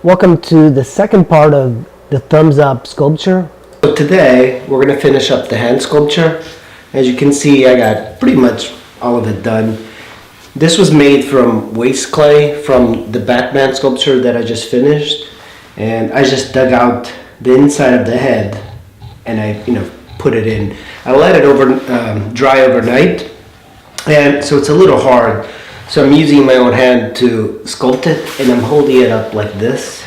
Welcome to the second part of the thumbs up sculpture. So today we're going to finish up the hand sculpture. As you can see, I got pretty much all of it done. This was made from waste clay from the Batman sculpture that I just finished, and I just dug out the inside of the head and I put it in. I let it dry overnight, and so it's a little hard. So I'm using my own hand to sculpt it, and I'm holding it up like this.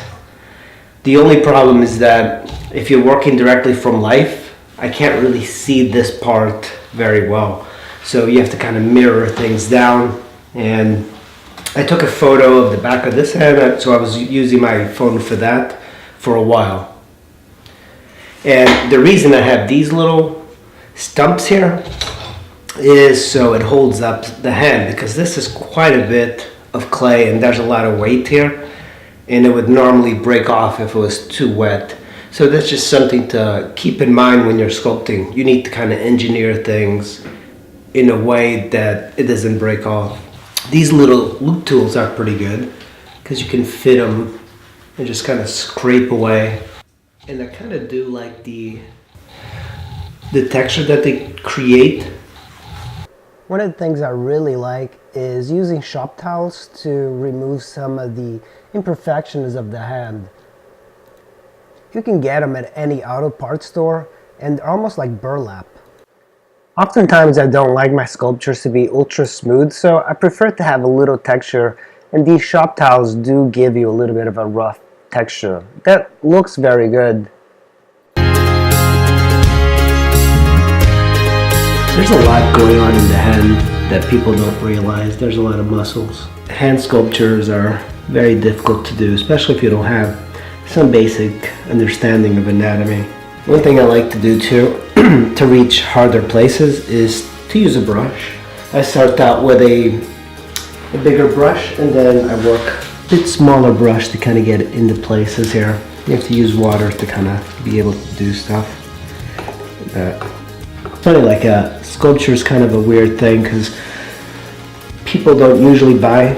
The only problem is that if you're working directly from life, I can't really see this part very well. So you have to kind of mirror things down. And I took a photo of the back of this hand, so I was using my phone for that for a while. And the reason I have these little stumps here is so it holds up the hand, because this is quite a bit of clay and there's a lot of weight here, and it would normally break off if it was too wet. So that's just something to keep in mind when you're sculpting. You need to kind of engineer things in a way that it doesn't break off. These little loop tools are pretty good because you can fit them and just kind of scrape away, and I kind of do like the texture that they create. One of the things I really like is using shop towels to remove some of the imperfections of the hand. You can get them at any auto parts store, and they're almost like burlap. Oftentimes I don't like my sculptures to be ultra smooth, so I prefer to have a little texture, and these shop towels do give you a little bit of a rough texture. That looks very good. There's a lot going on in the hand that people don't realize. There's a lot of muscles. Hand sculptures are very difficult to do, especially if you don't have some basic understanding of anatomy. One thing I like to do too, to reach harder places, is to use a brush. I start out with a bigger brush, and then I work a bit smaller brush to kind of get it into places here. You have to use water to kind of be able to do stuff. Funny, like a sculpture is kind of a weird thing because people don't usually buy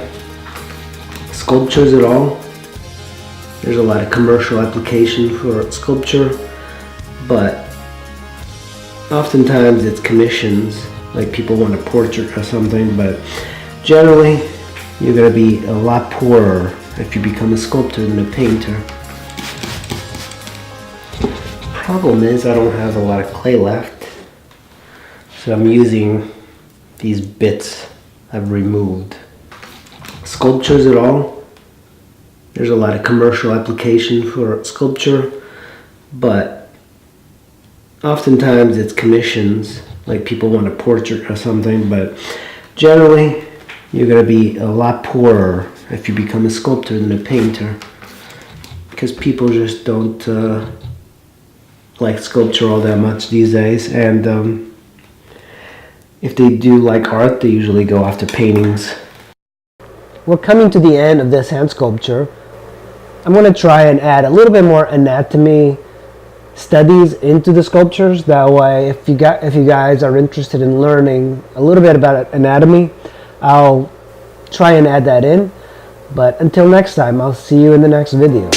sculptures at all. There's a lot of commercial application for sculpture, but oftentimes it's commissions, like people want a portrait or something, but generally you're going to be a lot poorer if you become a sculptor than a painter. Problem is I don't have a lot of clay left. So I'm using these bits I've removed. Sculptures at all, there's a lot of commercial application for sculpture, but oftentimes it's commissions, like people want a portrait or something, but generally you're going to be a lot poorer if you become a sculptor than a painter, because people just don't like sculpture all that much these days, and if they do like art, they usually go after paintings. We're coming to the end of this hand sculpture. I'm going to try and add a little bit more anatomy studies into the sculptures. That way, if you guys are interested in learning a little bit about anatomy, I'll try and add that in. But until next time, I'll see you in the next video.